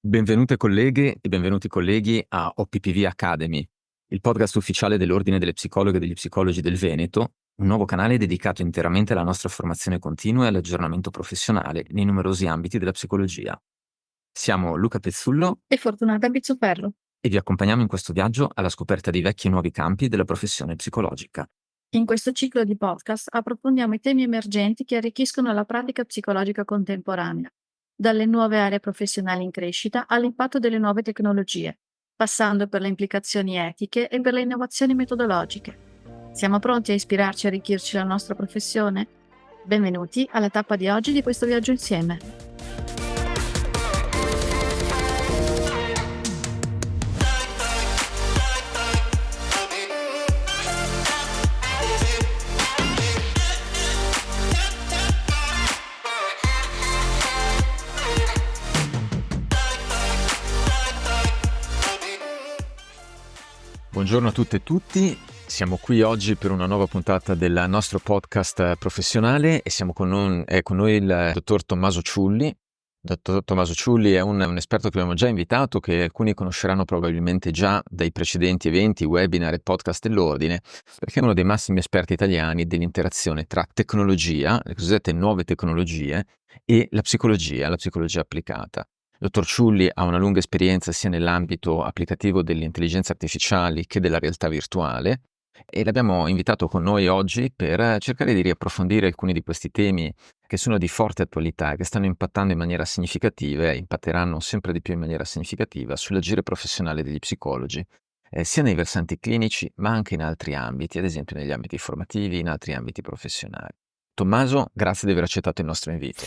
Benvenute colleghe e benvenuti colleghi a OPPV Academy, il podcast ufficiale dell'Ordine delle Psicologhe e degli Psicologi del Veneto, un nuovo canale dedicato interamente alla nostra formazione continua e all'aggiornamento professionale nei numerosi ambiti della psicologia. Siamo Luca Pezzullo E Fortunata Bizzoferro. e vi accompagniamo in questo viaggio alla scoperta di vecchi e nuovi campi della professione psicologica. In questo ciclo di podcast approfondiamo i temi emergenti che arricchiscono la pratica psicologica contemporanea, dalle nuove aree professionali in crescita all'impatto delle nuove tecnologie, passando per le implicazioni etiche e per le innovazioni metodologiche. Siamo pronti a ispirarci e arricchirci la nostra professione? Benvenuti alla tappa di oggi di questo viaggio insieme. Buongiorno a tutte e tutti, siamo qui oggi per una nuova puntata del nostro podcast professionale e siamo con noi il dottor Tommaso Ciulli. Dottor Tommaso Ciulli è un esperto che abbiamo già invitato, che alcuni conosceranno probabilmente già dai precedenti eventi, webinar e podcast dell'Ordine, perché è uno dei massimi esperti italiani dell'interazione tra tecnologia, le cosiddette nuove tecnologie, e la psicologia applicata. Dottor Ciulli ha una lunga esperienza sia nell'ambito applicativo delle intelligenze artificiali che della realtà virtuale e l'abbiamo invitato con noi oggi per cercare di riapprofondire alcuni di questi temi che sono di forte attualità e che stanno impattando in maniera significativa e impatteranno sempre di più in maniera significativa sull'agire professionale degli psicologi, sia nei versanti clinici ma anche in altri ambiti, ad esempio negli ambiti formativi, in altri ambiti professionali. Tommaso, grazie di aver accettato il nostro invito.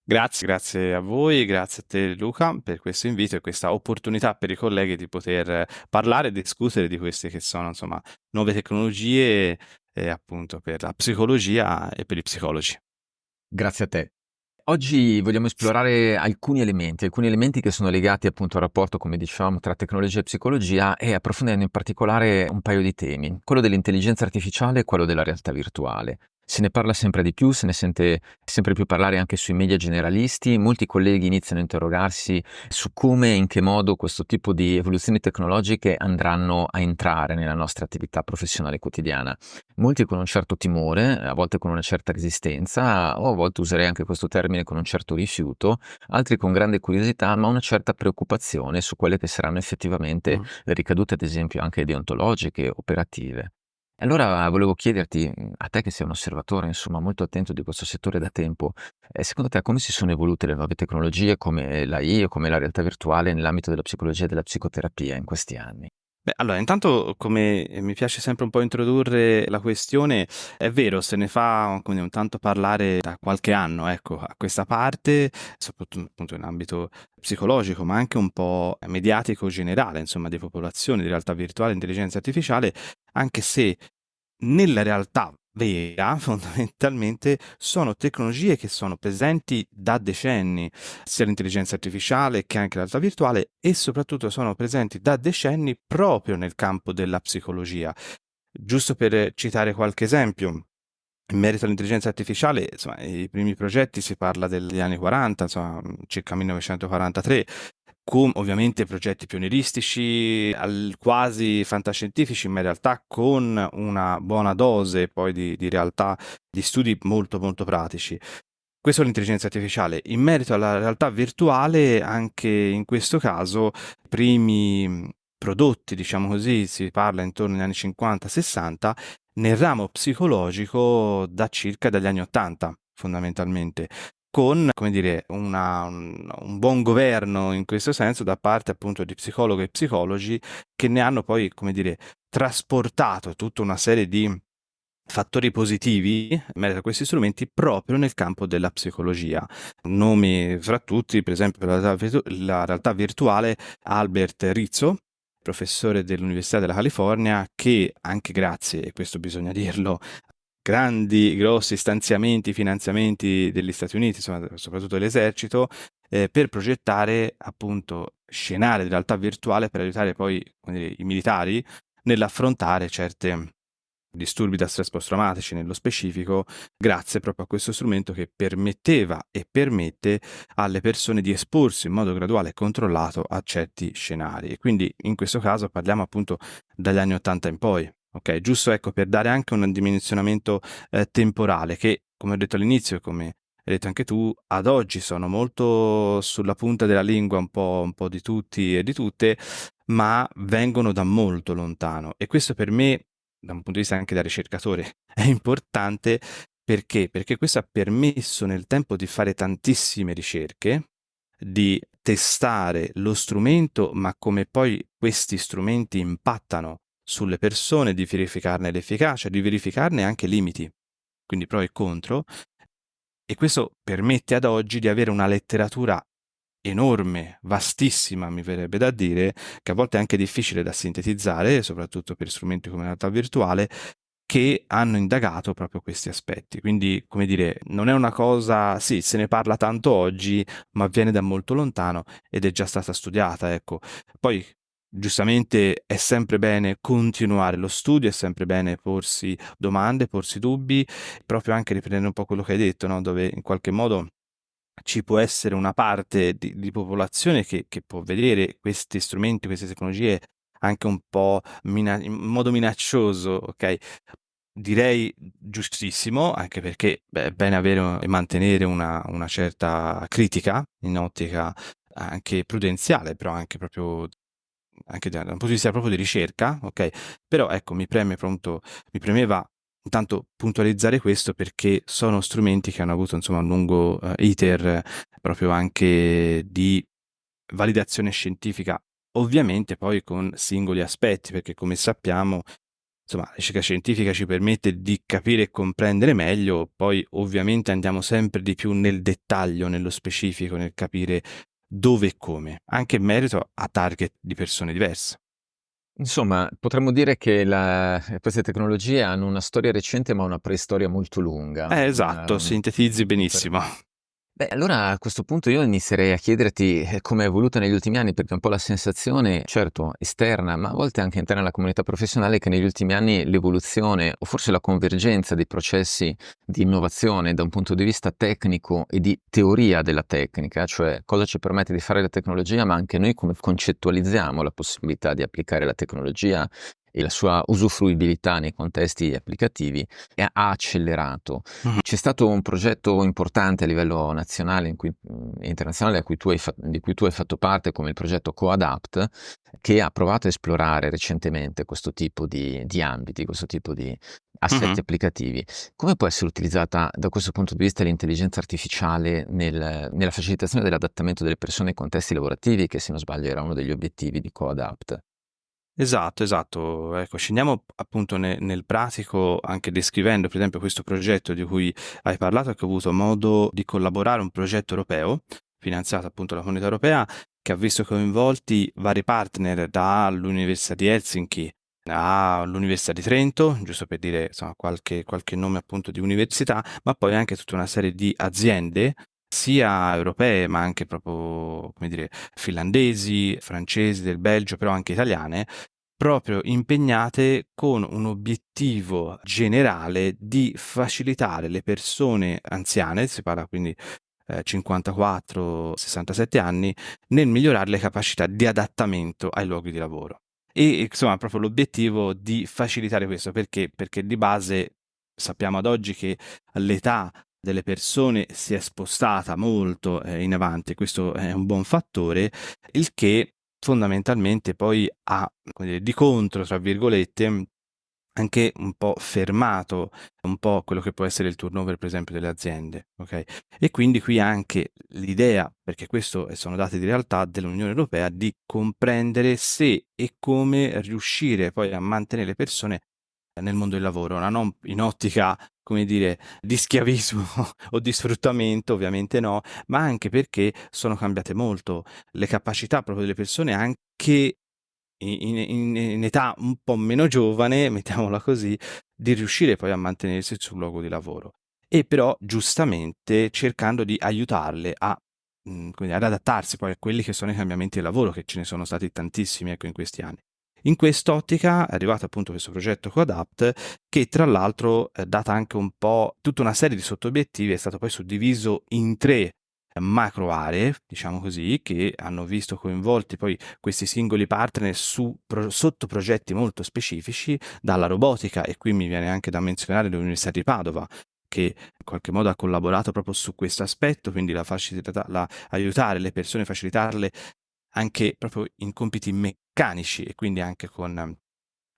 Grazie a voi, grazie a te Luca per questo invito e questa opportunità per i colleghi di poter parlare e discutere di queste che sono insomma nuove tecnologie appunto per la psicologia e per i psicologi. Grazie a te. Oggi vogliamo esplorare alcuni elementi che sono legati appunto al rapporto, come dicevamo, tra tecnologia e psicologia e approfondendo in particolare un paio di temi, quello dell'intelligenza artificiale e quello della realtà virtuale. Se ne parla sempre di più, se ne sente sempre più parlare anche sui media generalisti, molti colleghi iniziano a interrogarsi su come e in che modo questo tipo di evoluzioni tecnologiche andranno a entrare nella nostra attività professionale quotidiana. Molti con un certo timore, a volte con una certa resistenza, o a volte userei anche questo termine con un certo rifiuto, altri con grande curiosità, ma una certa preoccupazione su quelle che saranno effettivamente le ricadute, ad esempio, anche deontologiche, operative. Allora volevo chiederti, a te che sei un osservatore, insomma, molto attento di questo settore da tempo, secondo te come si sono evolute le nuove tecnologie come l'AI o come la realtà virtuale nell'ambito della psicologia e della psicoterapia in questi anni? Beh, allora intanto come mi piace sempre un po' introdurre la questione, è vero, se ne fa come un tanto parlare da qualche anno, ecco, a questa parte, soprattutto appunto in ambito psicologico, ma anche un po' mediatico generale, insomma, di popolazione, di realtà virtuale, intelligenza artificiale, anche se nella realtà vera, fondamentalmente, sono tecnologie che sono presenti da decenni, sia l'intelligenza artificiale che anche la realtà virtuale, e soprattutto sono presenti da decenni proprio nel campo della psicologia. Giusto per citare qualche esempio, in merito all'intelligenza artificiale, insomma, i primi progetti si parla degli anni 40, insomma, circa 1943, con ovviamente progetti pionieristici, quasi fantascientifici, ma in realtà con una buona dose poi di realtà, di studi molto molto pratici. Questo è l'intelligenza artificiale. In merito alla realtà virtuale, anche in questo caso, i primi prodotti, diciamo così, si parla intorno agli anni 50-60, nel ramo psicologico dagli anni 80, fondamentalmente, con, come dire, un buon governo in questo senso da parte appunto di psicologhe e psicologi che ne hanno poi, come dire, trasportato tutta una serie di fattori positivi in merito a questi strumenti proprio nel campo della psicologia. Nomi fra tutti, per esempio, la realtà virtuale Albert Rizzo, professore dell'Università della California, che anche grazie, e questo bisogna dirlo, grossi stanziamenti, finanziamenti degli Stati Uniti, insomma, soprattutto dell'esercito, per progettare appunto scenari di realtà virtuale per aiutare poi, come dire, i militari nell'affrontare certe disturbi da stress post-traumatici nello specifico, grazie proprio a questo strumento che permetteva e permette alle persone di esporsi in modo graduale e controllato a certi scenari. E quindi in questo caso parliamo appunto dagli anni 80 in poi. Ok, giusto, ecco, per dare anche un dimensionamento temporale che, come ho detto all'inizio e come hai detto anche tu, ad oggi sono molto sulla punta della lingua un po' di tutti e di tutte, ma vengono da molto lontano. E questo per me, da un punto di vista anche da ricercatore, è importante perché? Perché questo ha permesso nel tempo di fare tantissime ricerche, di testare lo strumento, ma come poi questi strumenti impattano sulle persone, di verificarne l'efficacia, di verificarne anche i limiti, quindi pro e contro, e questo permette ad oggi di avere una letteratura enorme, vastissima, mi verrebbe da dire, che a volte è anche difficile da sintetizzare, soprattutto per strumenti come la realtà virtuale, che hanno indagato proprio questi aspetti. Quindi, come dire, non è una cosa, sì, se ne parla tanto oggi, ma viene da molto lontano ed è già stata studiata, ecco. Poi, giustamente, è sempre bene continuare lo studio, è sempre bene porsi domande, porsi dubbi, proprio anche riprendere un po' quello che hai detto, no? Dove in qualche modo ci può essere una parte di popolazione che può vedere questi strumenti, queste tecnologie anche un po' in modo minaccioso, ok? Direi giustissimo, anche perché beh, è bene avere e mantenere una certa critica in ottica anche prudenziale, però anche proprio anche da un punto di vista proprio di ricerca, ok? Però ecco, mi premeva intanto puntualizzare questo perché sono strumenti che hanno avuto insomma un lungo iter proprio anche di validazione scientifica, ovviamente poi con singoli aspetti, perché come sappiamo, insomma, la ricerca scientifica ci permette di capire e comprendere meglio, poi ovviamente andiamo sempre di più nel dettaglio, nello specifico, nel capire dove e come, anche in merito a target di persone diverse. Insomma, potremmo dire che queste tecnologie hanno una storia recente, ma una preistoria molto lunga. Esatto, sintetizzi Per benissimo. Beh, allora a questo punto io inizierei a chiederti come è evoluta negli ultimi anni, perché un po' la sensazione, certo, esterna, ma a volte anche interna alla comunità professionale, è che negli ultimi anni l'evoluzione o forse la convergenza dei processi di innovazione da un punto di vista tecnico e di teoria della tecnica, cioè cosa ci permette di fare la tecnologia, ma anche noi come concettualizziamo la possibilità di applicare la tecnologia e la sua usufruibilità nei contesti applicativi, ha accelerato. Mhm. C'è stato un progetto importante a livello nazionale e internazionale di cui tu hai fatto parte, come il progetto CoAdapt, che ha provato a esplorare recentemente questo tipo di ambiti, questo tipo di assetti Mhm. applicativi. Come può essere utilizzata da questo punto di vista l'intelligenza artificiale nella facilitazione dell'adattamento delle persone ai contesti lavorativi, che se non sbaglio era uno degli obiettivi di CoAdapt? Esatto, esatto. Ecco, scendiamo appunto nel pratico, anche descrivendo per esempio questo progetto di cui hai parlato, che ho avuto modo di collaborare, un progetto europeo, finanziato appunto dalla Comunità Europea, che ha visto coinvolti vari partner dall'Università di Helsinki all'Università di Trento, giusto per dire insomma, qualche nome appunto di università, ma poi anche tutta una serie di aziende, sia europee ma anche proprio, come dire, finlandesi, francesi, del Belgio, però anche italiane, proprio impegnate con un obiettivo generale di facilitare le persone anziane, si parla quindi 54-67 anni, nel migliorare le capacità di adattamento ai luoghi di lavoro. E insomma, proprio l'obiettivo di facilitare questo perché? Perché di base sappiamo ad oggi che l'età delle persone si è spostata molto in avanti, questo è un buon fattore, il che fondamentalmente poi ha, come dire, di contro, tra virgolette, anche un po' fermato un po' quello che può essere il turnover, per esempio, delle aziende, ok? E quindi qui anche l'idea, perché questo sono dati di realtà dell'Unione Europea, di comprendere se e come riuscire poi a mantenere le persone nel mondo del lavoro, ma non in ottica, come dire, di schiavismo o di sfruttamento, ovviamente no, ma anche perché sono cambiate molto le capacità proprio delle persone anche in età un po' meno giovane, mettiamola così, di riuscire poi a mantenersi sul luogo di lavoro. E però giustamente cercando di aiutarle quindi ad adattarsi poi a quelli che sono i cambiamenti del lavoro, che ce ne sono stati tantissimi, ecco, in questi anni. In quest'ottica è arrivato appunto questo progetto Coadapt, che tra l'altro, data anche un po' tutta una serie di sottobiettivi, è stato poi suddiviso in 3 macro aree, diciamo così, che hanno visto coinvolti poi questi singoli partner su sottoprogetti molto specifici, dalla robotica, e qui mi viene anche da menzionare l'Università di Padova, che in qualche modo ha collaborato proprio su questo aspetto, quindi aiutare le persone, facilitarle anche proprio in compiti meccanici, e quindi anche con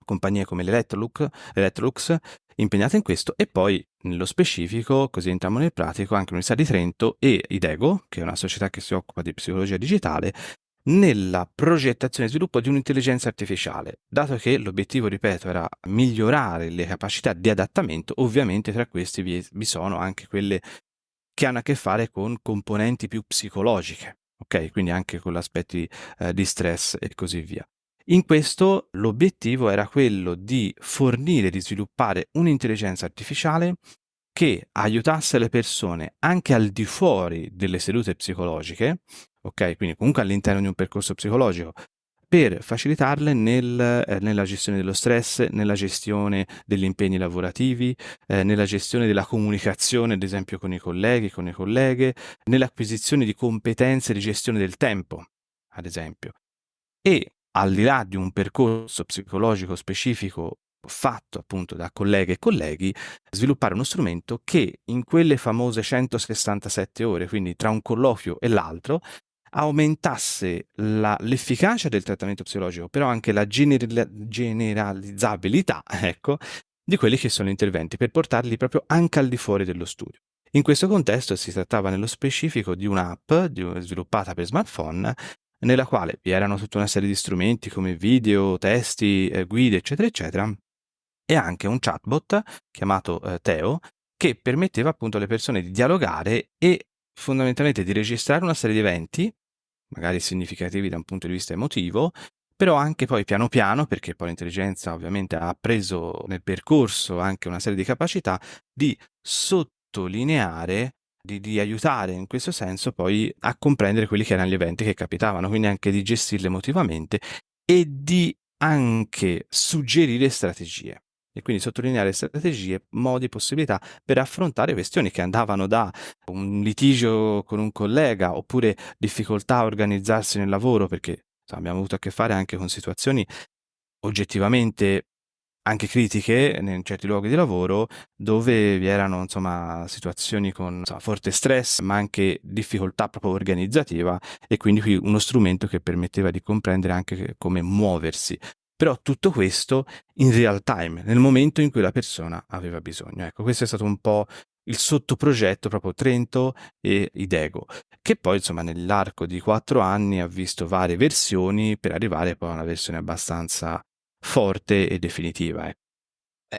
compagnie come l'Electrolux impegnate in questo. E poi nello specifico, così entriamo nel pratico, anche l'Università di Trento e IDEGO, che è una società che si occupa di psicologia digitale, nella progettazione e sviluppo di un'intelligenza artificiale, dato che l'obiettivo, ripeto, era migliorare le capacità di adattamento. Ovviamente tra questi vi sono anche quelle che hanno a che fare con componenti più psicologiche, ok? Quindi anche con aspetti di stress e così via. In questo l'obiettivo era quello di fornire, di sviluppare un'intelligenza artificiale che aiutasse le persone anche al di fuori delle sedute psicologiche, ok? Quindi comunque all'interno di un percorso psicologico, per facilitarle nella gestione dello stress, nella gestione degli impegni lavorativi, nella gestione della comunicazione, ad esempio con i colleghi, con le colleghe, nell'acquisizione di competenze di gestione del tempo, ad esempio. E al di là di un percorso psicologico specifico fatto appunto da colleghe e colleghi, sviluppare uno strumento che in quelle famose 167 ore, quindi tra un colloquio e l'altro, aumentasse l'efficacia del trattamento psicologico, però anche la generalizzabilità, ecco, di quelli che sono gli interventi, per portarli proprio anche al di fuori dello studio. In questo contesto si trattava nello specifico di un'app sviluppata per smartphone, nella quale vi erano tutta una serie di strumenti come video, testi, guide, eccetera, eccetera, e anche un chatbot chiamato Theo, che permetteva appunto alle persone di dialogare e fondamentalmente di registrare una serie di eventi, magari significativi da un punto di vista emotivo, però anche poi piano piano, perché poi l'intelligenza ovviamente ha preso nel percorso anche una serie di capacità, di sottolineare, di aiutare in questo senso poi a comprendere quelli che erano gli eventi che capitavano, quindi anche di gestirli emotivamente e di anche suggerire strategie. E quindi sottolineare strategie, modi, possibilità per affrontare questioni che andavano da un litigio con un collega, oppure difficoltà a organizzarsi nel lavoro, perché abbiamo avuto a che fare anche con situazioni oggettivamente anche critiche in certi luoghi di lavoro, dove vi erano insomma situazioni con forte stress, ma anche difficoltà proprio organizzativa, e quindi qui uno strumento che permetteva di comprendere anche come muoversi. Però tutto questo in real time, nel momento in cui la persona aveva bisogno. Ecco, questo è stato un po' il sottoprogetto, proprio Trento e IDEGO, che poi insomma nell'arco di 4 anni ha visto varie versioni per arrivare poi a una versione abbastanza forte e definitiva.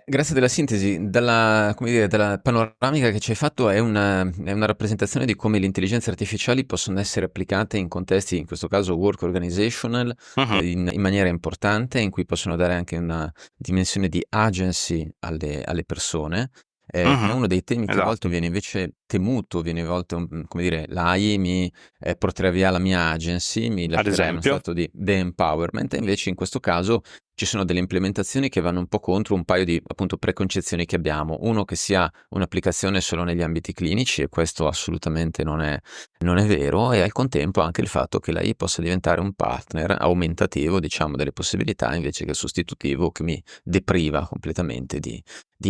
Grazie della sintesi, come dire, dalla panoramica che ci hai fatto. È una rappresentazione di come le intelligenze artificiali possono essere applicate in contesti, in questo caso work organizational, in maniera importante, in cui possono dare anche una dimensione di agency alle persone. È uno dei temi che a volte viene invece temuto, viene a volte, come dire, l'AI mi porterà via la mia agency, mi lascerà in uno stato di de-empowerment, e invece in questo caso ci sono delle implementazioni che vanno un po' contro un paio di appunto preconcezioni che abbiamo. Uno, che sia un'applicazione solo negli ambiti clinici, e questo assolutamente non è vero, e al contempo anche il fatto che l'AI possa diventare un partner aumentativo, diciamo, delle possibilità, invece che sostitutivo, che mi depriva completamente di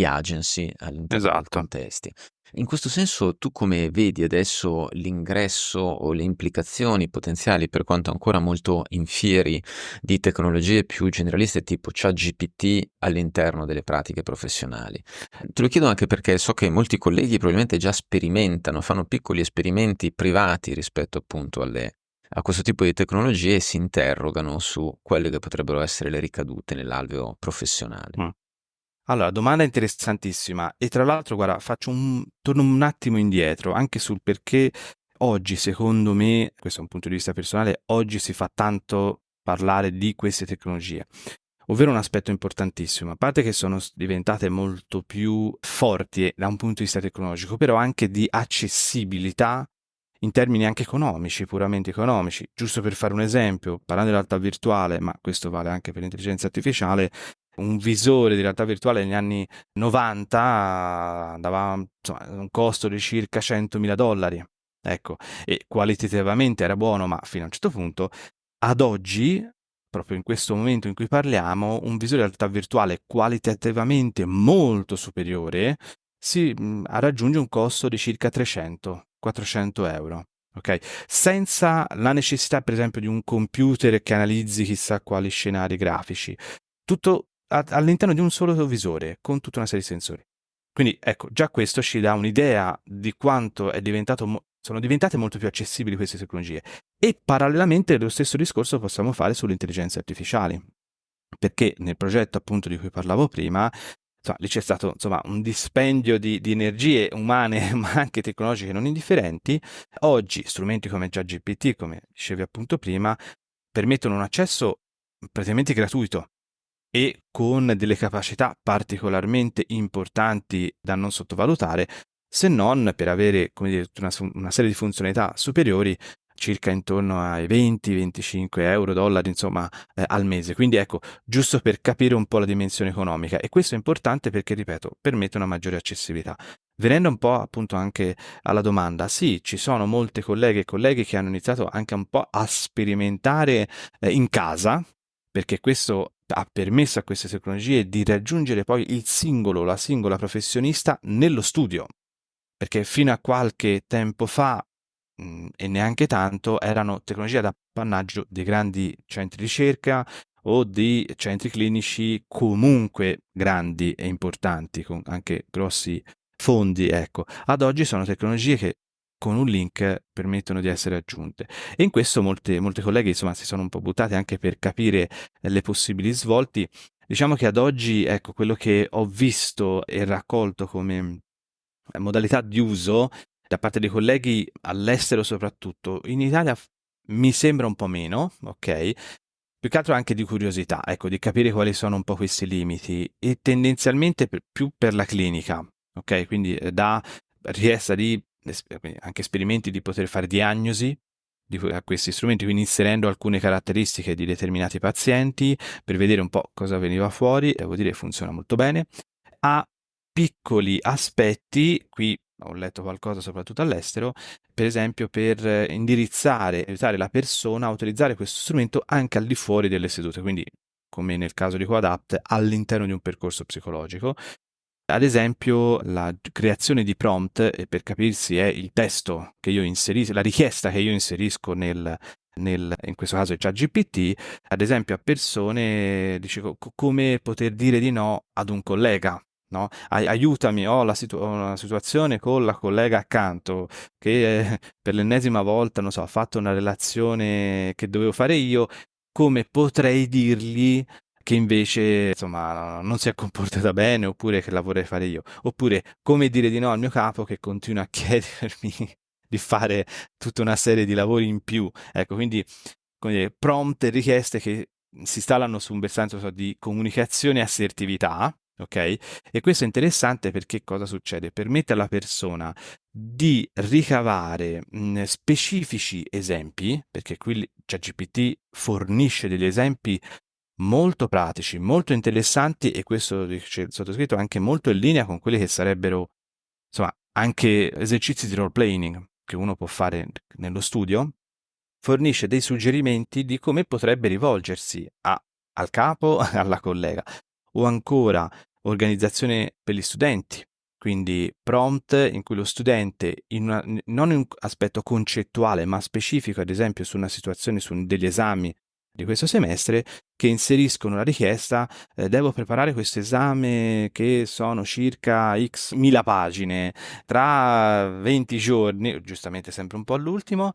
agency all'interno dei contesti. In questo senso, tu come vedi adesso l'ingresso o le implicazioni potenziali, per quanto ancora molto infieri, di tecnologie più generaliste tipo ChatGPT all'interno delle pratiche professionali? Te lo chiedo anche perché so che molti colleghi probabilmente già sperimentano, fanno piccoli esperimenti privati rispetto appunto a questo tipo di tecnologie, e si interrogano su quelle che potrebbero essere le ricadute nell'alveo professionale. Allora, domanda interessantissima, e tra l'altro, guarda, torno un attimo indietro, anche sul perché oggi, secondo me, questo è un punto di vista personale, oggi si fa tanto parlare di queste tecnologie, ovvero un aspetto importantissimo, a parte che sono diventate molto più forti da un punto di vista tecnologico, però anche di accessibilità in termini anche economici, puramente economici. Giusto per fare un esempio, parlando di realtà virtuale, ma questo vale anche per l'intelligenza artificiale, un visore di realtà virtuale negli anni 90 andava insomma, a un costo di circa $100.000. Ecco, e qualitativamente era buono, ma fino a un certo punto. Ad oggi, proprio in questo momento in cui parliamo, un visore di realtà virtuale qualitativamente molto superiore raggiunge un costo di circa 300-400 euro. Ok? Senza la necessità, per esempio, di un computer che analizzi chissà quali scenari grafici. Tutto all'interno di un solo visore, con tutta una serie di sensori. Quindi ecco, già questo ci dà un'idea di quanto sono diventate molto più accessibili queste tecnologie. E parallelamente lo stesso discorso possiamo fare sulle intelligenze artificiali, perché nel progetto appunto di cui parlavo prima, insomma, lì c'è stato insomma, un dispendio di energie umane ma anche tecnologiche non indifferenti. Oggi strumenti come ChatGPT, come dicevi appunto prima, permettono un accesso praticamente gratuito e con delle capacità particolarmente importanti da non sottovalutare, se non per avere, come dire, una serie di funzionalità superiori, circa intorno ai 20-25 euro, dollari, insomma, al mese. Quindi ecco, giusto per capire un po' la dimensione economica. E questo è importante perché, ripeto, permette una maggiore accessibilità. Venendo un po' appunto anche alla domanda, sì, ci sono molte colleghe e colleghi che hanno iniziato anche un po' a sperimentare in casa, perché questo ha permesso a queste tecnologie di raggiungere poi la singola professionista nello studio, perché fino a qualche tempo fa, e neanche tanto, erano tecnologie ad appannaggio dei grandi centri di ricerca o di centri clinici comunque grandi e importanti, con anche grossi fondi, ecco. Ad oggi sono tecnologie che con un link permettono di essere aggiunte. E in questo molte colleghe, insomma, si sono un po' buttate anche per capire le possibili svolti. Diciamo che ad oggi, ecco, quello che ho visto e raccolto come modalità di uso da parte dei colleghi all'estero soprattutto, in Italia mi sembra un po' meno, ok? Più che altro anche di curiosità, ecco, di capire quali sono un po' questi limiti e tendenzialmente più per la clinica, ok? Quindi da richiesta di anche esperimenti di poter fare diagnosi a questi strumenti, quindi inserendo alcune caratteristiche di determinati pazienti per vedere un po' cosa veniva fuori, devo dire che funziona molto bene, a piccoli aspetti, qui ho letto qualcosa soprattutto all'estero, per esempio per aiutare la persona a utilizzare questo strumento anche al di fuori delle sedute, quindi come nel caso di Coadapt, all'interno di un percorso psicologico. Ad esempio, la creazione di prompt, per capirsi, è il testo che io inserisco, la richiesta che io inserisco in questo caso è ChatGPT, ad esempio a persone, dice come poter dire di no ad un collega. No? Aiutami, ho una situazione con la collega accanto che per l'ennesima volta, non so, ha fatto una relazione che dovevo fare io, come potrei dirgli che invece insomma non si è comportata bene oppure che la vorrei fare io, oppure come dire di no al mio capo che continua a chiedermi di fare tutta una serie di lavori in più. Ecco, quindi come dire, prompt e richieste che si installano su un versante di comunicazione e assertività, ok? E questo è interessante perché cosa succede? Permette alla persona di ricavare specifici esempi, perché qui ChatGPT fornisce degli esempi molto pratici, molto interessanti e questo dice il sottoscritto anche molto in linea con quelli che sarebbero insomma anche esercizi di role playing che uno può fare nello studio, fornisce dei suggerimenti di come potrebbe rivolgersi al capo, alla collega o ancora organizzazione per gli studenti, quindi prompt in cui lo studente non in un aspetto concettuale ma specifico, ad esempio su una situazione, su degli esami di questo semestre, che inseriscono la richiesta, devo preparare questo esame che sono circa x mila pagine tra 20 giorni, giustamente sempre un po' all'ultimo,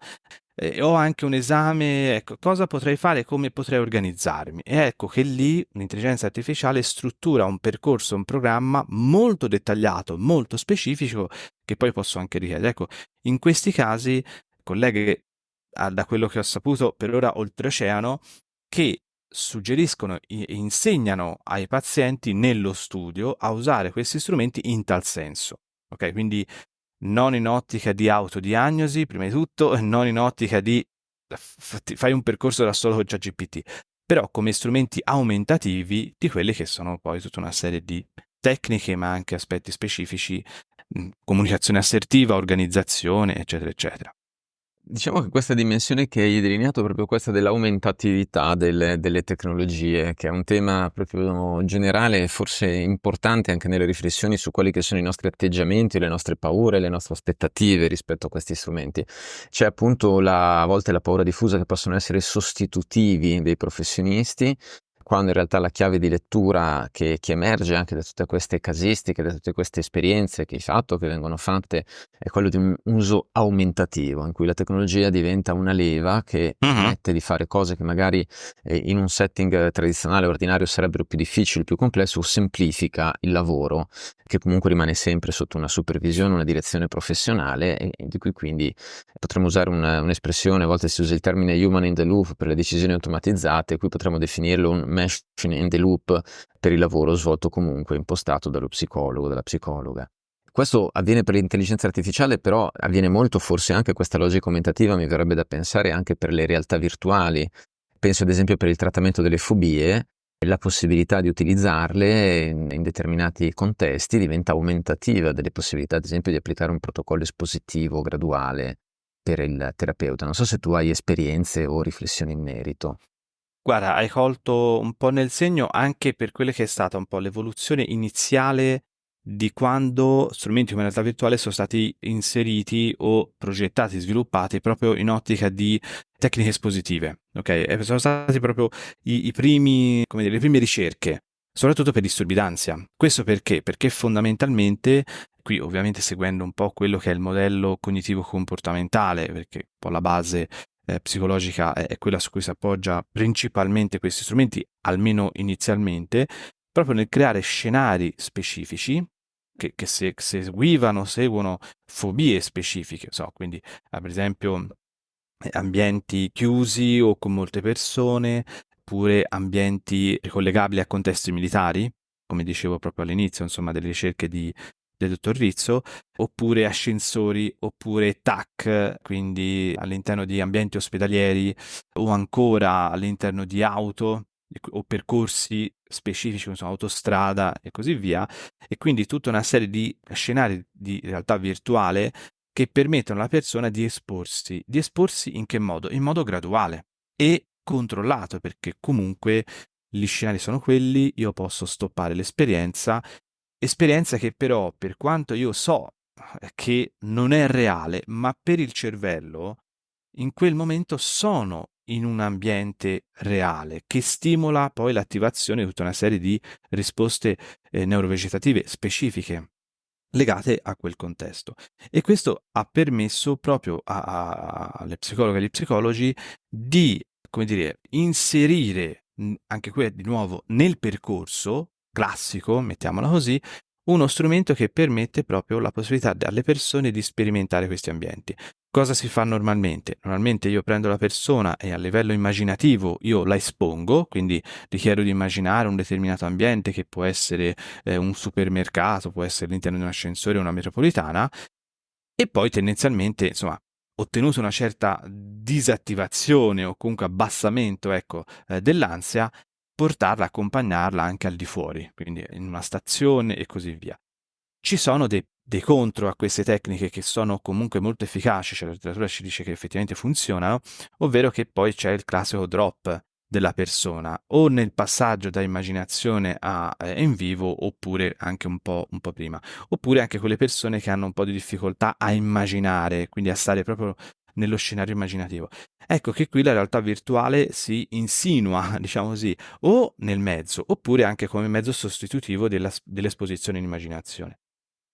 ho anche un esame, ecco, cosa potrei fare, come potrei organizzarmi? E ecco che lì l'intelligenza artificiale struttura un percorso, un programma molto dettagliato, molto specifico, che poi posso anche richiedere. Ecco, in questi casi, colleghe, da quello che ho saputo per ora oltreoceano, che suggeriscono e insegnano ai pazienti nello studio a usare questi strumenti in tal senso. Ok, quindi non in ottica di autodiagnosi, prima di tutto, non in ottica di fai un percorso da solo con ChatGPT, però come strumenti aumentativi di quelle che sono poi tutta una serie di tecniche, ma anche aspetti specifici, comunicazione assertiva, organizzazione, eccetera, eccetera. Diciamo che questa dimensione che hai delineato è proprio questa dell'aumentatività delle tecnologie, che è un tema proprio generale, forse importante anche nelle riflessioni su quelli che sono i nostri atteggiamenti, le nostre paure, le nostre aspettative rispetto a questi strumenti. C'è appunto a volte la paura diffusa che possono essere sostitutivi dei professionisti, quando in realtà la chiave di lettura che emerge anche da tutte queste casistiche, da tutte queste esperienze che hai fatto, che vengono fatte, è quello di un uso aumentativo, in cui la tecnologia diventa una leva che permette di fare cose che magari in un setting tradizionale, ordinario, sarebbero più difficili, più complesso, o semplifica il lavoro, che comunque rimane sempre sotto una supervisione, una direzione professionale, e di cui quindi potremmo usare un'espressione, a volte si usa il termine human in the loop per le decisioni automatizzate, qui potremmo definirlo un machine in the loop per il lavoro svolto comunque, impostato dallo psicologo, dalla psicologa. Questo avviene per l'intelligenza artificiale, però avviene molto, forse anche questa logica aumentativa mi verrebbe da pensare anche per le realtà virtuali. Penso ad esempio per il trattamento delle fobie, la possibilità di utilizzarle in determinati contesti diventa aumentativa delle possibilità, ad esempio, di applicare un protocollo espositivo graduale per il terapeuta. Non so se tu hai esperienze o riflessioni in merito. Guarda, hai colto un po' nel segno anche per quella che è stata un po' l'evoluzione iniziale di quando strumenti come la realtà virtuale sono stati inseriti o progettati, sviluppati proprio in ottica di tecniche espositive, ok? E sono stati proprio i primi, come dire, le prime ricerche, soprattutto per disturbi d'ansia. Questo perché? Perché fondamentalmente, qui ovviamente seguendo un po' quello che è il modello cognitivo-comportamentale, perché un po' la base psicologica è quella su cui si appoggia principalmente questi strumenti, almeno inizialmente, proprio nel creare scenari specifici che seguono fobie specifiche, quindi per esempio ambienti chiusi o con molte persone, oppure ambienti ricollegabili a contesti militari, come dicevo proprio all'inizio, insomma, delle ricerche del dottor Rizzo, oppure ascensori, oppure TAC, quindi all'interno di ambienti ospedalieri, o ancora all'interno di auto o percorsi specifici, insomma, autostrada e così via, e quindi tutta una serie di scenari di realtà virtuale che permettono alla persona di esporsi. Di esporsi in che modo? In modo graduale e controllato, perché comunque gli scenari sono quelli, io posso stoppare l'esperienza che però, per quanto io so che non è reale, ma per il cervello, in quel momento sono in un ambiente reale che stimola poi l'attivazione di tutta una serie di risposte neurovegetative specifiche legate a quel contesto. E questo ha permesso proprio alle psicologhe e agli psicologi di, come dire, inserire anche qui di nuovo nel percorso classico, mettiamola così, uno strumento che permette proprio la possibilità alle persone di sperimentare questi ambienti. Cosa si fa normalmente? Normalmente io prendo la persona e a livello immaginativo io la espongo, quindi gli chiedo di immaginare un determinato ambiente che può essere un supermercato, può essere all'interno di un ascensore o una metropolitana, e poi tendenzialmente, insomma, ottenuto una certa disattivazione o comunque abbassamento, dell'ansia, portarla, accompagnarla anche al di fuori, quindi in una stazione e così via. Ci sono dei contro a queste tecniche che sono comunque molto efficaci, cioè la letteratura ci dice che effettivamente funzionano, ovvero che poi c'è il classico drop della persona, o nel passaggio da immaginazione a in vivo, oppure anche un po' prima, oppure anche quelle persone che hanno un po' di difficoltà a immaginare, quindi a stare proprio nello scenario immaginativo. Ecco che qui la realtà virtuale si insinua, diciamo così, o nel mezzo, oppure anche come mezzo sostitutivo dell'esposizione in immaginazione,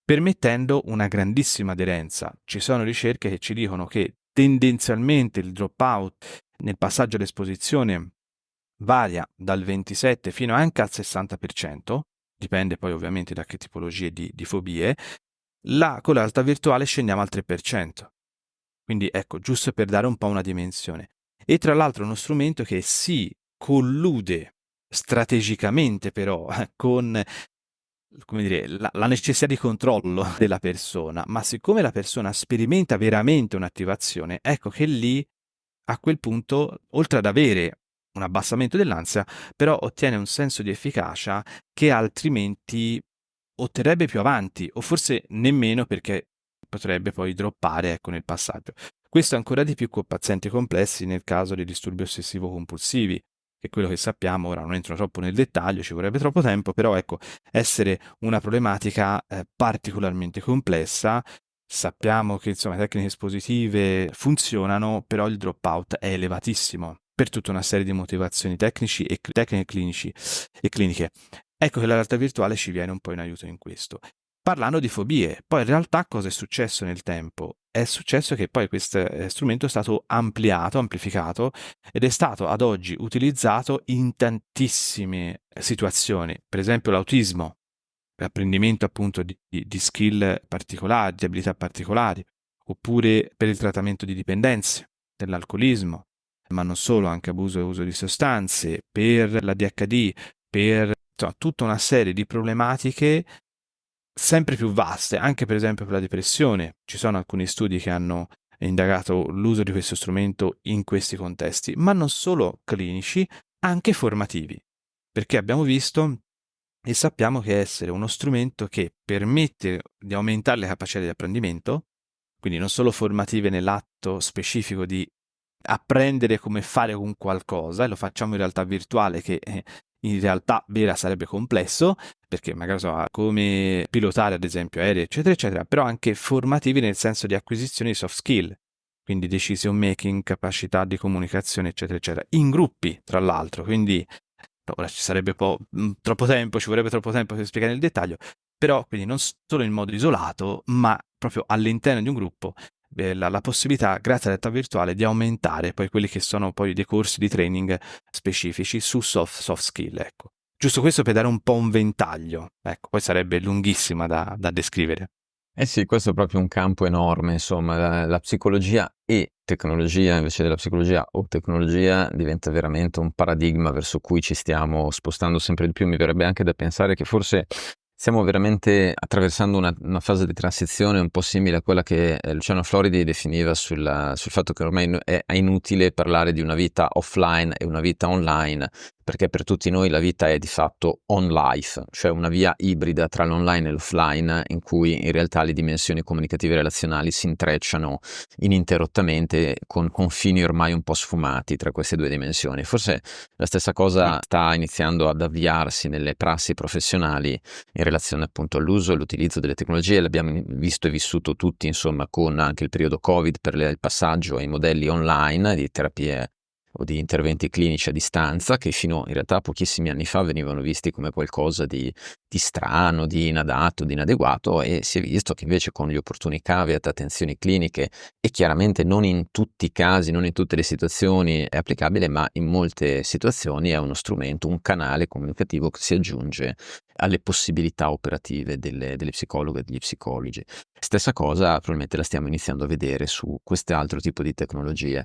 permettendo una grandissima aderenza. Ci sono ricerche che ci dicono che tendenzialmente il dropout nel passaggio all'esposizione varia dal 27 fino anche al 60%, dipende poi ovviamente da che tipologie di fobie. Con la realtà virtuale scendiamo al 3%. Quindi ecco, giusto per dare un po' una dimensione. E tra l'altro è uno strumento che si collude strategicamente però con come dire, la necessità di controllo della persona, ma siccome la persona sperimenta veramente un'attivazione, ecco che lì, a quel punto, oltre ad avere un abbassamento dell'ansia, però ottiene un senso di efficacia che altrimenti otterrebbe più avanti, o forse nemmeno, perché potrebbe poi droppare, ecco, nel passaggio. Questo ancora di più con pazienti complessi nel caso di disturbi ossessivo-compulsivi, che è quello che sappiamo, ora non entro troppo nel dettaglio, ci vorrebbe troppo tempo, però ecco, essere una problematica particolarmente complessa. Sappiamo che insomma le tecniche espositive funzionano, però il dropout è elevatissimo per tutta una serie di motivazioni tecnici e tecniche clinici e cliniche. Ecco che la realtà virtuale ci viene un po' in aiuto in questo. Parlando di fobie, poi in realtà cosa è successo nel tempo? È successo che poi questo strumento è stato ampliato, amplificato ed è stato ad oggi utilizzato in tantissime situazioni, per esempio l'autismo, l'apprendimento appunto di skill particolari, di abilità particolari, oppure per il trattamento di dipendenze, dell'alcolismo, ma non solo, anche abuso e uso di sostanze, per l'ADHD, per insomma, tutta una serie di problematiche sempre più vaste, anche per esempio per la depressione. Ci sono alcuni studi che hanno indagato l'uso di questo strumento in questi contesti, ma non solo clinici, anche formativi, perché abbiamo visto e sappiamo che essere uno strumento che permette di aumentare le capacità di apprendimento, quindi non solo formative nell'atto specifico di apprendere come fare un qualcosa, e lo facciamo in realtà virtuale, che in realtà vera sarebbe complesso, perché magari so, come pilotare ad esempio aerei, eccetera, eccetera, però anche formativi nel senso di acquisizione di soft skill, quindi decision making, capacità di comunicazione, eccetera, eccetera, in gruppi, tra l'altro, quindi ora ci sarebbe troppo tempo, ci vorrebbe troppo tempo per spiegare nel dettaglio, però quindi non solo in modo isolato, ma proprio all'interno di un gruppo, la possibilità, grazie alla realtà virtuale, di aumentare poi quelli che sono poi dei corsi di training specifici su soft skill, ecco. Giusto questo per dare un po' un ventaglio, ecco, poi sarebbe lunghissima da descrivere. Eh sì, questo è proprio un campo enorme, insomma, la psicologia e tecnologia, invece della psicologia o tecnologia, diventa veramente un paradigma verso cui ci stiamo spostando sempre di più. Mi verrebbe anche da pensare che forse stiamo veramente attraversando una fase di transizione un po' simile a quella che Luciano Floridi definiva sul fatto che ormai è inutile parlare di una vita offline e una vita online, perché per tutti noi la vita è di fatto on life, cioè una via ibrida tra l'online e l'offline, in cui in realtà le dimensioni comunicative e relazionali si intrecciano ininterrottamente con confini ormai un po' sfumati tra queste due dimensioni. Forse la stessa cosa sta iniziando ad avviarsi nelle prassi professionali in relazione appunto all'uso e all'utilizzo delle tecnologie. L'abbiamo visto e vissuto tutti, insomma, con anche il periodo Covid per il passaggio ai modelli online di terapie o di interventi clinici a distanza, che fino in realtà a pochissimi anni fa venivano visti come qualcosa di strano, di inadatto, di inadeguato, e si è visto che invece con gli opportuni caveat, attenzioni cliniche, e chiaramente non in tutti i casi, non in tutte le situazioni è applicabile, ma in molte situazioni è uno strumento, un canale comunicativo che si aggiunge alle possibilità operative delle psicologhe e degli psicologi. Stessa cosa probabilmente la stiamo iniziando a vedere su quest'altro tipo di tecnologie.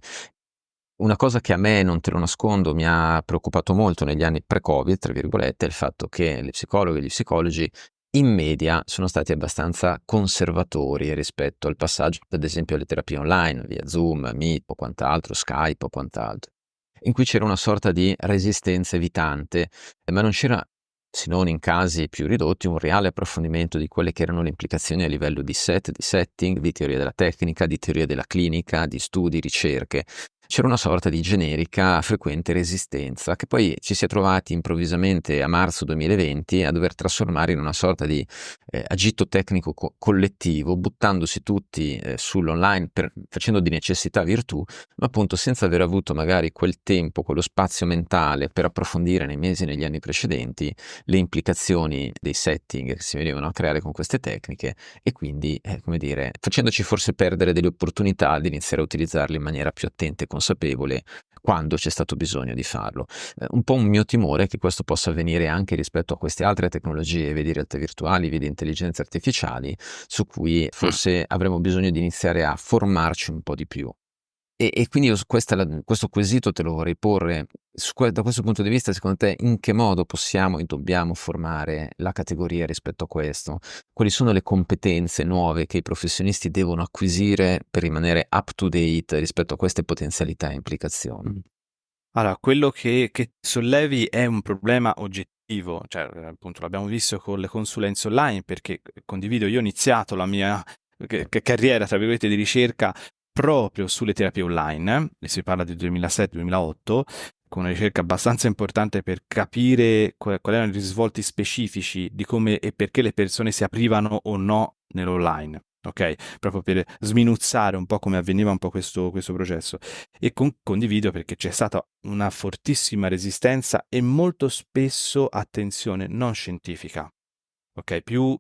Una cosa che a me, non te lo nascondo, mi ha preoccupato molto negli anni pre-Covid, tra virgolette, è il fatto che le psicologhe e gli psicologi in media sono stati abbastanza conservatori rispetto al passaggio, ad esempio, alle terapie online, via Zoom, Meet o quant'altro, Skype o quant'altro, in cui c'era una sorta di resistenza evitante, ma non c'era, se non in casi più ridotti, un reale approfondimento di quelle che erano le implicazioni a livello di setting, di teoria della tecnica, di teoria della clinica, di studi, ricerche. C'era una sorta di generica frequente resistenza che poi ci si è trovati improvvisamente a marzo 2020 a dover trasformare in una sorta di agito tecnico collettivo, buttandosi tutti sull'online, facendo di necessità virtù, ma appunto senza aver avuto magari quel tempo, quello spazio mentale per approfondire nei mesi e negli anni precedenti le implicazioni dei setting che si venivano a creare con queste tecniche, e quindi, come dire, facendoci forse perdere delle opportunità di iniziare a utilizzarle in maniera più attenta e consapevole quando c'è stato bisogno di farlo. Un po' un mio timore è che questo possa avvenire anche rispetto a queste altre tecnologie, vedi realtà virtuali, vedi intelligenze artificiali, su cui forse avremo bisogno di iniziare a formarci un po' di più. E quindi io questo quesito te lo vorrei porre. Da questo punto di vista, secondo te, in che modo possiamo e dobbiamo formare la categoria rispetto a questo? Quali sono le competenze nuove che i professionisti devono acquisire per rimanere up to date rispetto a queste potenzialità e implicazioni? Allora, quello che sollevi è un problema oggettivo, cioè appunto l'abbiamo visto con le consulenze online, perché condivido, io ho iniziato la mia carriera, tra virgolette, di ricerca proprio sulle terapie online, e si parla del 2007-2008, con una ricerca abbastanza importante per capire quali erano i risvolti specifici di come e perché le persone si aprivano o no nell'online. Ok? Proprio per sminuzzare un po' come avveniva un po' questo processo. E condivido perché c'è stata una fortissima resistenza e molto spesso attenzione non scientifica, ok? Più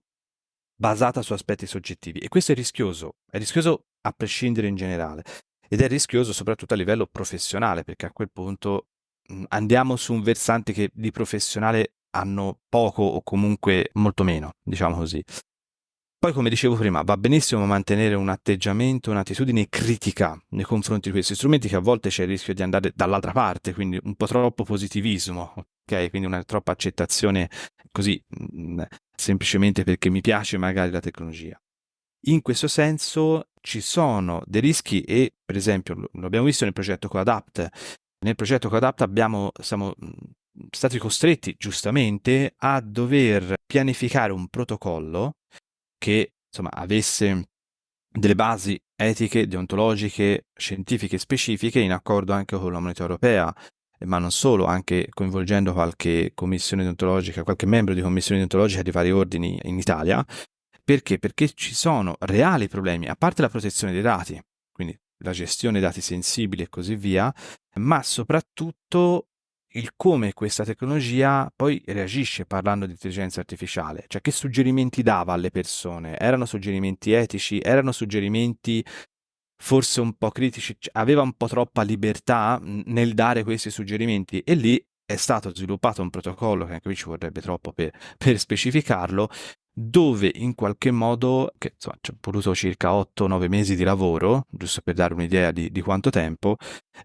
basata su aspetti soggettivi. E questo è rischioso a prescindere in generale. Ed è rischioso soprattutto a livello professionale, perché a quel punto andiamo su un versante che di professionale hanno poco o comunque molto meno, diciamo così. Poi, come dicevo prima, va benissimo mantenere un atteggiamento, un'attitudine critica nei confronti di questi strumenti, che a volte c'è il rischio di andare dall'altra parte, quindi un po' troppo positivismo, ok? Quindi una troppa accettazione così, semplicemente perché mi piace magari la tecnologia. In questo senso ci sono dei rischi e, per esempio, lo abbiamo visto nel progetto Coadapt. Nel progetto Coadapt siamo stati costretti, giustamente, a dover pianificare un protocollo che insomma avesse delle basi etiche, deontologiche, scientifiche specifiche, in accordo anche con la Comunità Europea, ma non solo, anche coinvolgendo qualche commissione deontologica, qualche membro di commissione deontologica di vari ordini in Italia. Perché? Perché ci sono reali problemi, a parte la protezione dei dati, quindi la gestione dei dati sensibili e così via, ma soprattutto il come questa tecnologia poi reagisce parlando di intelligenza artificiale, cioè che suggerimenti dava alle persone, erano suggerimenti etici, erano suggerimenti forse un po' critici, aveva un po' troppa libertà nel dare questi suggerimenti, e lì è stato sviluppato un protocollo, che anche qui ci vorrebbe troppo per specificarlo, dove in qualche modo, che insomma ci è voluto circa 8-9 mesi di lavoro, giusto per dare un'idea di quanto tempo,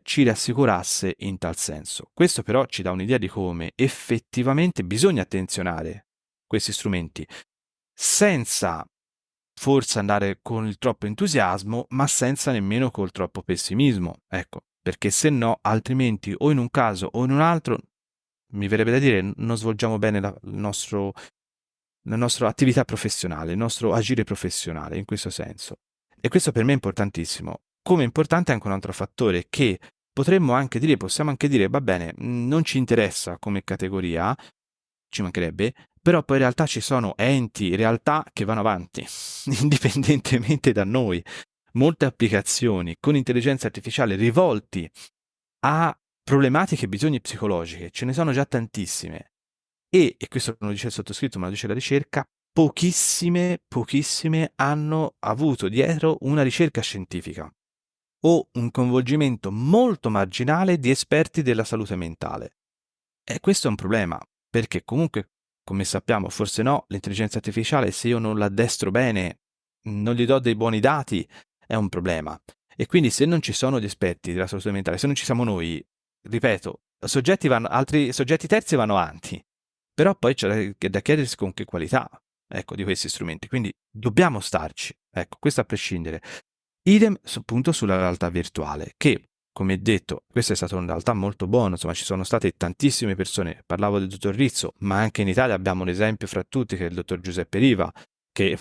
ci rassicurasse in tal senso. Questo però ci dà un'idea di come effettivamente bisogna attenzionare questi strumenti, senza forse andare con il troppo entusiasmo, ma senza nemmeno col troppo pessimismo. Ecco, perché se no, altrimenti o in un caso o in un altro, mi verrebbe da dire, non svolgiamo bene la nostra attività professionale, il nostro agire professionale in questo senso. E questo per me è importantissimo. Come importante è anche un altro fattore, che possiamo anche dire, va bene, non ci interessa come categoria, ci mancherebbe, però poi in realtà ci sono enti, realtà che vanno avanti, indipendentemente da noi. Molte applicazioni con intelligenza artificiale rivolti a problematiche e bisogni psicologiche, ce ne sono già tantissime. E questo non lo dice il sottoscritto, ma lo dice la ricerca, pochissime hanno avuto dietro una ricerca scientifica o un coinvolgimento molto marginale di esperti della salute mentale. E questo è un problema, perché comunque, come sappiamo, forse no, l'intelligenza artificiale, se io non l'addestro bene, non gli do dei buoni dati, è un problema. E quindi se non ci sono gli esperti della salute mentale, se non ci siamo noi, ripeto, altri soggetti terzi vanno avanti, però poi c'è da chiedersi con che qualità, ecco, di questi strumenti. Quindi dobbiamo starci, ecco, questo a prescindere. Idem appunto sulla realtà virtuale, che, come detto, questa è stata una realtà molto buona, insomma ci sono state tantissime persone, parlavo del dottor Rizzo, ma anche in Italia abbiamo un esempio fra tutti che è il dottor Giuseppe Riva, che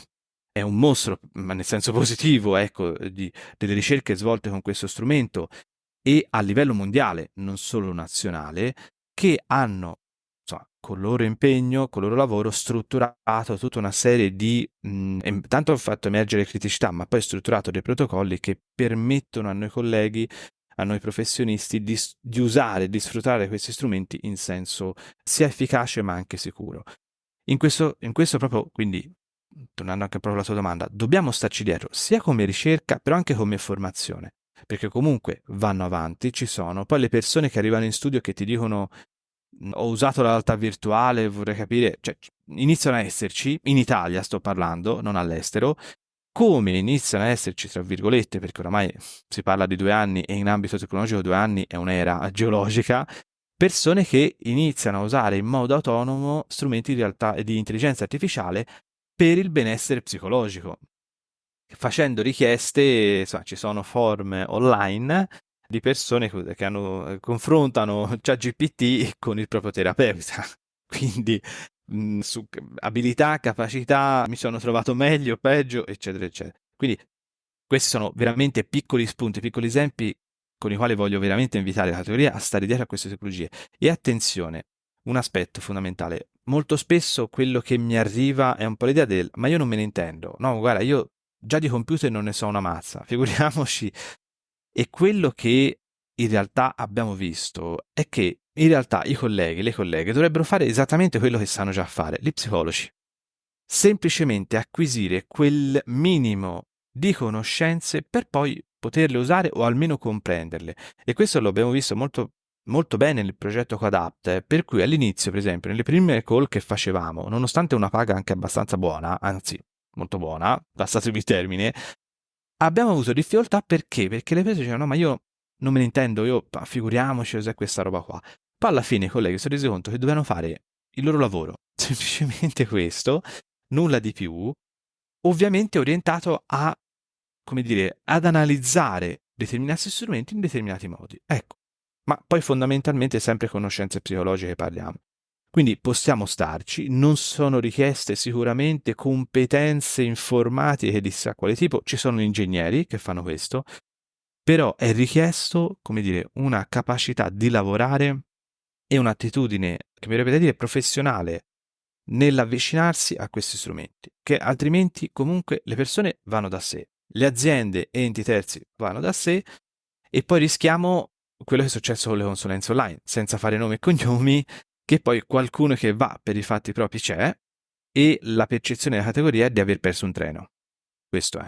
è un mostro, ma nel senso positivo, ecco, delle ricerche svolte con questo strumento, e a livello mondiale, non solo nazionale, che hanno, insomma, con il loro impegno, con il loro lavoro, strutturato tutta una serie di, tanto fatto emergere criticità, ma poi strutturato dei protocolli che permettono a noi colleghi, a noi professionisti, di usare, di sfruttare questi strumenti in senso sia efficace ma anche sicuro. In questo proprio, quindi, tornando anche proprio alla tua domanda, dobbiamo starci dietro, sia come ricerca, però anche come formazione, perché comunque vanno avanti, ci sono. Poi le persone che arrivano in studio che ti dicono ho usato la realtà virtuale, vorrei capire, cioè iniziano a esserci, in Italia sto parlando, non all'estero, come iniziano a esserci, tra virgolette, perché oramai si parla di 2 anni e in ambito tecnologico 2 anni è un'era geologica, persone che iniziano a usare in modo autonomo strumenti di intelligenza artificiale per il benessere psicologico. Facendo richieste, insomma, ci sono forum online di persone che confrontano ChatGPT con il proprio terapeuta. Quindi su abilità, capacità, mi sono trovato meglio, peggio, eccetera, eccetera. Quindi questi sono veramente piccoli spunti, piccoli esempi con i quali voglio veramente invitare la categoria a stare dietro a queste tecnologie. E attenzione, un aspetto fondamentale. Molto spesso quello che mi arriva è un po' l'idea del ma io non me ne intendo. No, guarda, io già di computer non ne so una mazza, figuriamoci. E quello che in realtà abbiamo visto è che in realtà i colleghi, le colleghe dovrebbero fare esattamente quello che sanno già fare, gli psicologi. Semplicemente acquisire quel minimo di conoscenze per poi poterle usare o almeno comprenderle. E questo lo abbiamo visto molto, molto bene nel progetto Coadapt, per cui all'inizio, per esempio, nelle prime call che facevamo, nonostante una paga anche abbastanza buona, anzi molto buona, passatemi il termine, abbiamo avuto difficoltà perché? Perché le persone dicevano: no, ma io non me ne intendo, figuriamoci cos'è questa roba qua. Poi alla fine i colleghi si sono resi conto che dovevano fare il loro lavoro, semplicemente questo, nulla di più, ovviamente orientato a, come dire, ad analizzare determinati strumenti in determinati modi. Ecco, ma poi fondamentalmente sempre conoscenze psicologiche parliamo. Quindi possiamo starci, non sono richieste sicuramente competenze informatiche di chissà quale tipo, ci sono ingegneri che fanno questo, però è richiesto, come dire, una capacità di lavorare e un'attitudine, che mi verrebbe da dire, professionale nell'avvicinarsi a questi strumenti, che altrimenti comunque le persone vanno da sé, le aziende e enti terzi vanno da sé e poi rischiamo quello che è successo con le consulenze online, senza fare nomi e cognomi, che poi qualcuno che va per i fatti propri c'è e la percezione della categoria è di aver perso un treno. Questo è.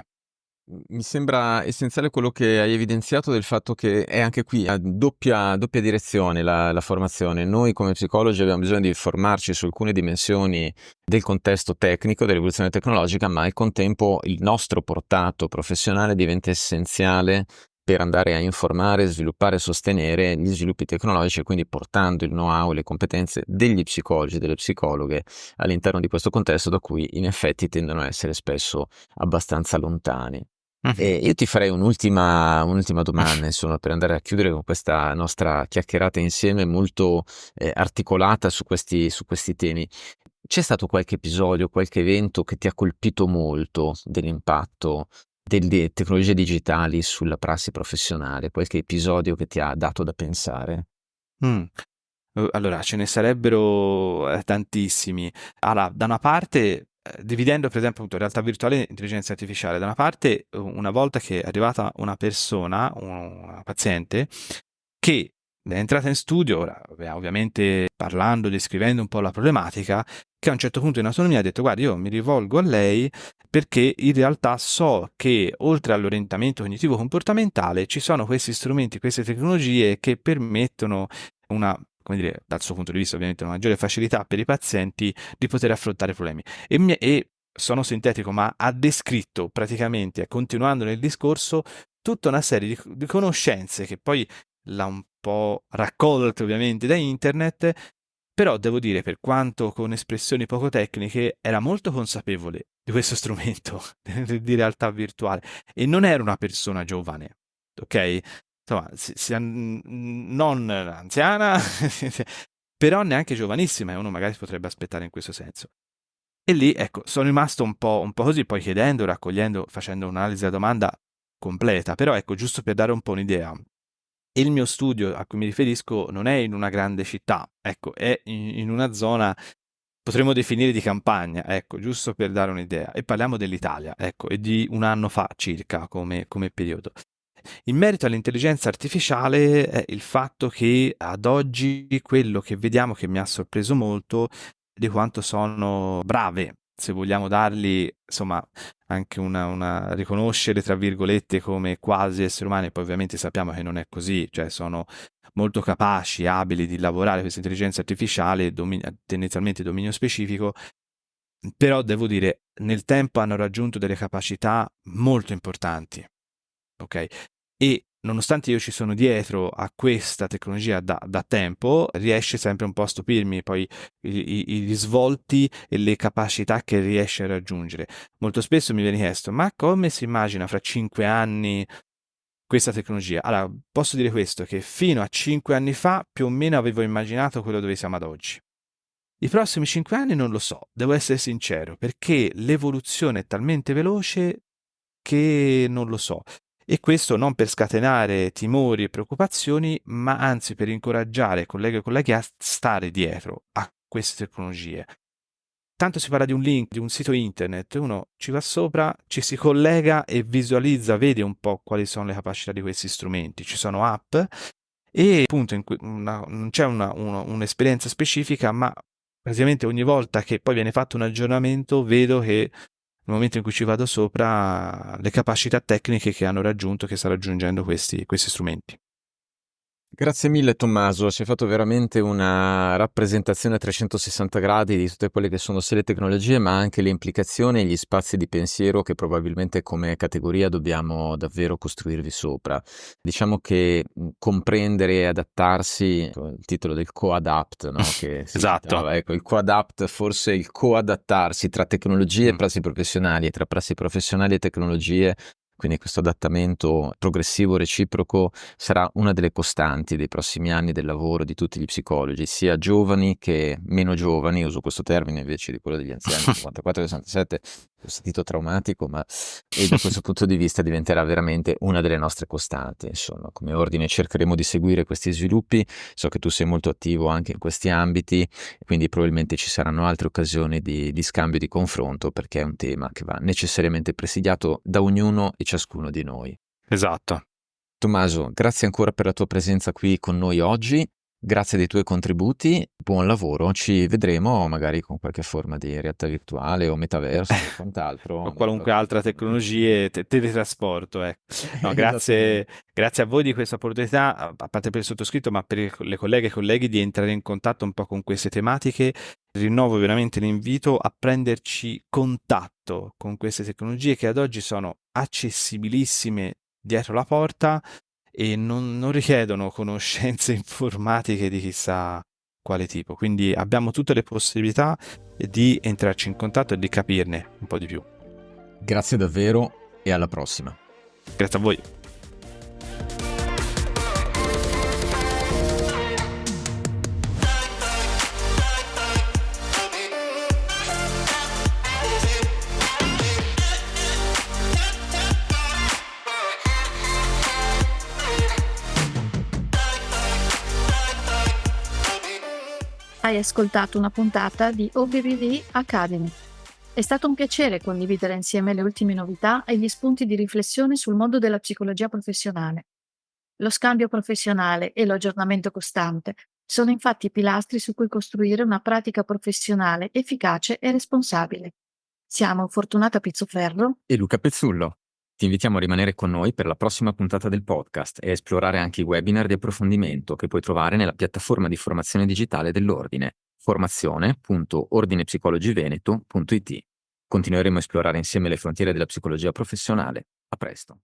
Mi sembra essenziale quello che hai evidenziato del fatto che è anche qui a doppia direzione la formazione. Noi come psicologi abbiamo bisogno di formarci su alcune dimensioni del contesto tecnico, dell'evoluzione tecnologica, ma al contempo il nostro portato professionale diventa essenziale per andare a informare, sviluppare e sostenere gli sviluppi tecnologici e quindi portando il know-how e le competenze degli psicologi e delle psicologhe all'interno di questo contesto da cui in effetti tendono a essere spesso abbastanza lontani. E io ti farei un'ultima domanda, insomma, per andare a chiudere con questa nostra chiacchierata insieme molto articolata su questi temi. C'è stato qualche episodio, qualche evento che ti ha colpito molto dell'impatto delle tecnologie digitali sulla prassi professionale? Qualche episodio che ti ha dato da pensare? Allora, ce ne sarebbero tantissimi. Allora, da una parte, dividendo per esempio appunto realtà virtuale e intelligenza artificiale, da una parte una volta che è arrivata una persona, una paziente, che è entrata in studio, ora ovviamente parlando, descrivendo un po' la problematica, che a un certo punto in autonomia ha detto: guarda, io mi rivolgo a lei perché in realtà so che oltre all'orientamento cognitivo comportamentale ci sono questi strumenti, queste tecnologie che permettono una, come dire, dal suo punto di vista ovviamente una maggiore facilità per i pazienti di poter affrontare problemi. E sono sintetico, ma ha descritto praticamente, continuando nel discorso, tutta una serie di conoscenze che poi l'ha un po' raccolte ovviamente da internet, però devo dire, per quanto con espressioni poco tecniche, era molto consapevole di questo strumento di realtà virtuale e non era una persona giovane, ok? Insomma, non anziana, però neanche giovanissima, e uno magari si potrebbe aspettare in questo senso. E lì, ecco, sono rimasto un po' così, poi chiedendo, raccogliendo, facendo un'analisi della domanda completa, però ecco, giusto per dare un po' un'idea. Il mio studio a cui mi riferisco non è in una grande città, ecco, è in una zona, potremmo definire di campagna, ecco, giusto per dare un'idea. E parliamo dell'Italia, ecco, e di un anno fa circa come periodo. In merito all'intelligenza artificiale è il fatto che ad oggi quello che vediamo, che mi ha sorpreso molto, di quanto sono brave, se vogliamo dargli, insomma, anche una riconoscere, tra virgolette, come quasi esseri umani, poi ovviamente sappiamo che non è così, cioè sono molto capaci, abili di lavorare questa intelligenza artificiale, tendenzialmente dominio specifico, però devo dire, nel tempo hanno raggiunto delle capacità molto importanti, ok? E nonostante io ci sono dietro a questa tecnologia da tempo, riesce sempre un po' a stupirmi poi i risvolti e le capacità che riesce a raggiungere. Molto spesso mi viene chiesto, ma come si immagina fra 5 anni questa tecnologia? Allora, posso dire questo, che fino a 5 anni fa più o meno avevo immaginato quello dove siamo ad oggi. I prossimi 5 anni non lo so, devo essere sincero, perché l'evoluzione è talmente veloce che non lo so. E questo non per scatenare timori e preoccupazioni, ma anzi per incoraggiare colleghe e colleghi a stare dietro a queste tecnologie. Tanto si parla di un link, di un sito internet, uno ci va sopra, ci si collega e visualizza, vede un po' quali sono le capacità di questi strumenti. Ci sono app e appunto non c'è un'esperienza specifica, ma praticamente ogni volta che poi viene fatto un aggiornamento vedo che nel momento in cui ci vado sopra le capacità tecniche che hanno raggiunto, che sta raggiungendo questi strumenti. Grazie mille Tommaso, ci hai fatto veramente una rappresentazione a 360 gradi di tutte quelle che sono sia le tecnologie, ma anche le implicazioni e gli spazi di pensiero che probabilmente come categoria dobbiamo davvero costruirvi sopra. Diciamo che comprendere e adattarsi, il titolo del co-adapt, no? Che si Esatto. citava, ecco, il co-adapt, forse il co-adattarsi tra tecnologie e Mm. prassi professionali, e tra prassi professionali e tecnologie. Quindi questo adattamento progressivo, reciproco, sarà una delle costanti dei prossimi anni del lavoro di tutti gli psicologi, sia giovani che meno giovani, uso questo termine invece di quello degli anziani, 54-67, ho sentito traumatico, ma e da questo punto di vista diventerà veramente una delle nostre costanti. Insomma, come ordine cercheremo di seguire questi sviluppi, so che tu sei molto attivo anche in questi ambiti, quindi probabilmente ci saranno altre occasioni di scambio, di confronto, perché è un tema che va necessariamente presidiato da ognuno e ciascuno di noi. Esatto. Tommaso, grazie ancora per la tua presenza qui con noi oggi, grazie dei tuoi contributi, buon lavoro, ci vedremo magari con qualche forma di realtà virtuale o metaverso o quant'altro. O qualunque altra tecnologia, teletrasporto. No, grazie a voi di questa opportunità, a parte per il sottoscritto, ma per le colleghe e colleghi di entrare in contatto un po' con queste tematiche. Rinnovo veramente l'invito a prenderci contatto con queste tecnologie che ad oggi sono accessibilissime dietro la porta e non richiedono conoscenze informatiche di chissà quale tipo. Quindi abbiamo tutte le possibilità di entrarci in contatto e di capirne un po' di più. Grazie davvero e alla prossima. Grazie a voi. Hai ascoltato una puntata di OBBV Academy. È stato un piacere condividere insieme le ultime novità e gli spunti di riflessione sul mondo della psicologia professionale. Lo scambio professionale e l'aggiornamento costante sono infatti i pilastri su cui costruire una pratica professionale efficace e responsabile. Siamo Fortunata Pizzoferro E Luca Pezzullo. Ti invitiamo a rimanere con noi per la prossima puntata del podcast e a esplorare anche i webinar di approfondimento che puoi trovare nella piattaforma di formazione digitale dell'Ordine, formazione.ordinepsicologiveneto.it. Continueremo a esplorare insieme le frontiere della psicologia professionale. A presto.